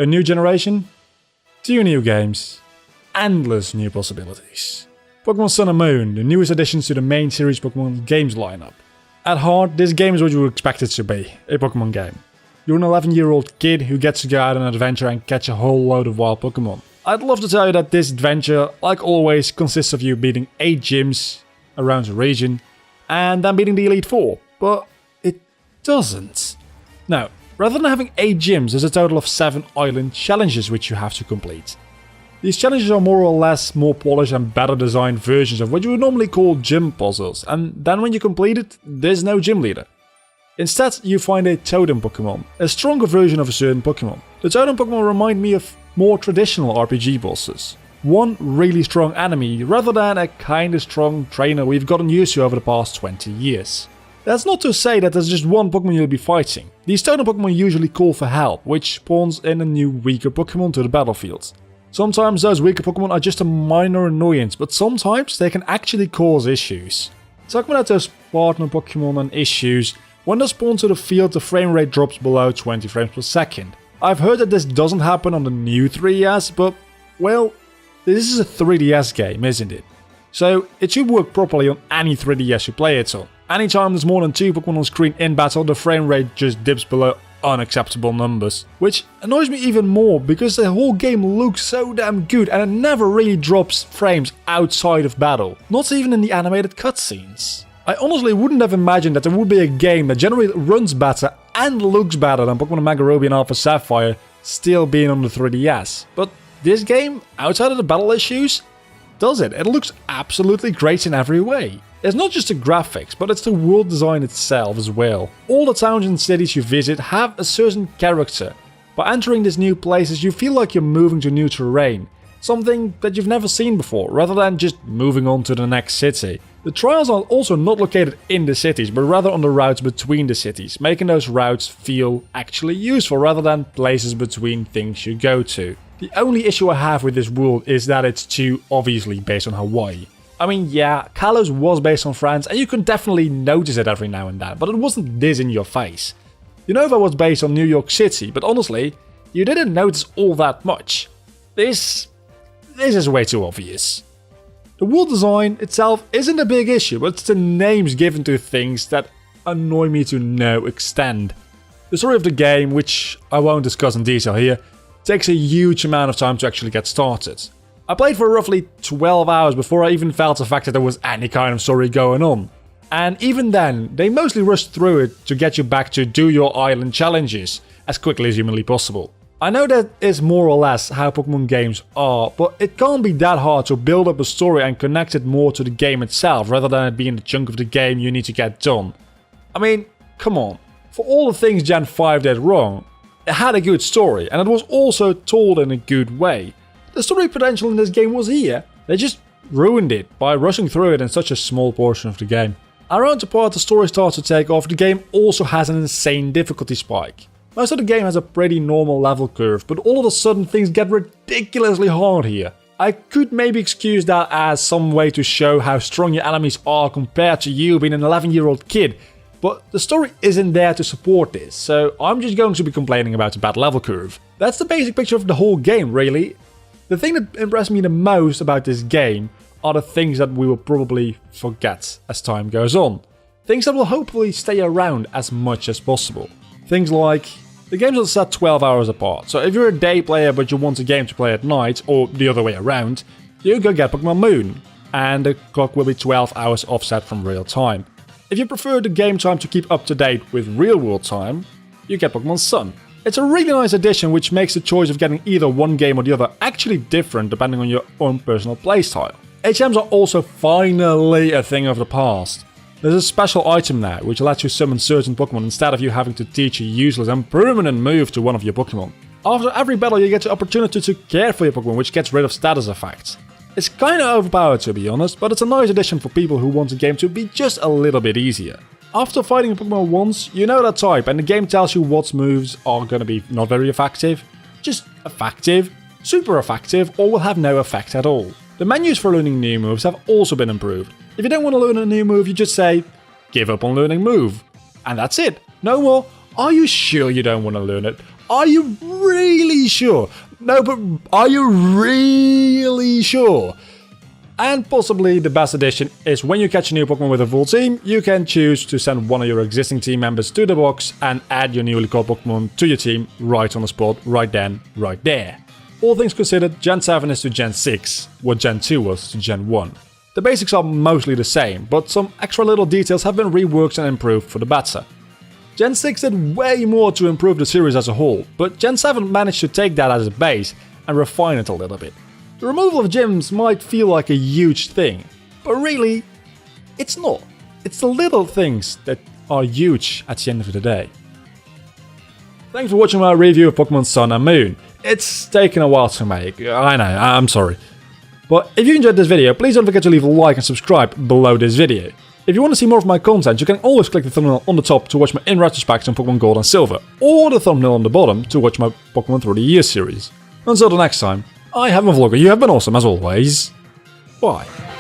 A new generation, 2 new games, endless new possibilities. Pokemon Sun and Moon, the newest additions to the main series Pokemon games lineup. At heart, this game is what you would expect it to be, a Pokemon game. You're an 11-year-old kid who gets to go out on an adventure and catch a whole load of wild Pokemon. I'd love to tell you that this adventure, like always, consists of you beating 8 gyms around the region and then beating the Elite Four, but it doesn't. Now, rather than having 8 gyms, there's a total of 7 island challenges which you have to complete. These challenges are more or less more polished and better designed versions of what you would normally call gym puzzles, and then when you complete it, there's no gym leader. Instead, you find a totem Pokemon, a stronger version of a certain Pokemon. The totem Pokemon remind me of more traditional RPG bosses. One really strong enemy, rather than a kinda strong trainer we've gotten used to over the past 20 years. That's not to say that there's just one Pokemon you'll be fighting. These totem Pokemon usually call for help, which spawns in a new weaker Pokemon to the battlefield. Sometimes those weaker Pokemon are just a minor annoyance, but sometimes they can actually cause issues. Talking about those partner Pokemon and issues, when they spawn to the field the frame rate drops below 20 frames per second. I've heard that this doesn't happen on the new 3DS, but, well, this is a 3DS game, isn't it? So it should work properly on any 3DS you play it on. Anytime there's more than 2 Pokemon on screen in battle, the frame rate just dips below unacceptable numbers. Which annoys me even more because the whole game looks so damn good and it never really drops frames outside of battle. Not even in the animated cutscenes. I honestly wouldn't have imagined that there would be a game that generally runs better and looks better than Pokemon Omega Ruby and Alpha Sapphire still being on the 3DS. But this game, outside of the battle issues, does it. It looks absolutely great in every way. It's not just the graphics, but it's the world design itself as well. All the towns and cities you visit have a certain character. By entering these new places, you feel like you're moving to new terrain. Something that you've never seen before, rather than just moving on to the next city. The trials are also not located in the cities, but rather on the routes between the cities, making those routes feel actually useful rather than places between things you go to. The only issue I have with this world is that it's too obviously based on Hawaii. I mean, yeah, Kalos was based on France, and you can definitely notice it every now and then, but it wasn't this in your face. Unova was based on New York City, but honestly, you didn't notice all that much. This is way too obvious. The world design itself isn't a big issue, but it's the names given to things that annoy me to no extent. The story of the game, which I won't discuss in detail here, takes a huge amount of time to actually get started. I played for roughly 12 hours before I even felt the fact that there was any kind of story going on. And even then, they mostly rushed through it to get you back to do your island challenges as quickly as humanly possible. I know that is more or less how Pokemon games are, but it can't be that hard to build up a story and connect it more to the game itself rather than it being the chunk of the game you need to get done. I mean, come on. For all the things Gen 5 did wrong, it had a good story and it was also told in a good way. The story potential in this game was here, they just ruined it by rushing through it in such a small portion of the game. Around the part the story starts to take off, the game also has an insane difficulty spike. Most of the game has a pretty normal level curve, but all of a sudden things get ridiculously hard here. I could maybe excuse that as some way to show how strong your enemies are compared to you being an 11-year-old kid, but the story isn't there to support this, so I'm just going to be complaining about the bad level curve. That's the basic picture of the whole game, really. The thing that impressed me the most about this game are the things that we will probably forget as time goes on. Things that will hopefully stay around as much as possible. Things like, the games are set 12 hours apart, so if you're a day player but you want a game to play at night, or the other way around, you go get Pokemon Moon, and the clock will be 12 hours offset from real time. If you prefer the game time to keep up to date with real world time, you get Pokemon Sun. It's a really nice addition which makes the choice of getting either one game or the other actually different depending on your own personal playstyle. HMs are also finally a thing of the past. There's a special item now which lets you summon certain Pokemon instead of you having to teach a useless and permanent move to one of your Pokemon. After every battle you get the opportunity to care for your Pokemon, which gets rid of status effects. It's kinda overpowered to be honest, but it's a nice addition for people who want the game to be just a little bit easier. After fighting a Pokemon once, you know that type and the game tells you what moves are gonna be not very effective, just effective, super effective, or will have no effect at all. The menus for learning new moves have also been improved. If you don't want to learn a new move, you just say, give up on learning move. And that's it. No more, are you sure you don't want to learn it? Are you really sure? No, but are you really sure? And possibly the best addition is when you catch a new Pokemon with a full team, you can choose to send one of your existing team members to the box and add your newly caught Pokemon to your team right on the spot, right then, right there. All things considered, Gen 7 is to Gen 6, what Gen 2 was to Gen 1. The basics are mostly the same, but some extra little details have been reworked and improved for the better. Gen 6 did way more to improve the series as a whole, but Gen 7 managed to take that as a base and refine it a little bit. The removal of gyms might feel like a huge thing, but really, it's not. It's the little things that are huge at the end of the day. Thanks for watching my review of Pokemon Sun and Moon. It's taken a while to make, I know, I'm sorry. But if you enjoyed this video, please don't forget to leave a like and subscribe below this video. If you want to see more of my content, you can always click the thumbnail on the top to watch my in retrospect on Pokemon Gold and Silver, or the thumbnail on the bottom to watch my Pokemon Through the Years series. Until the next time, I have been Vlogger, you have been awesome as always. Bye.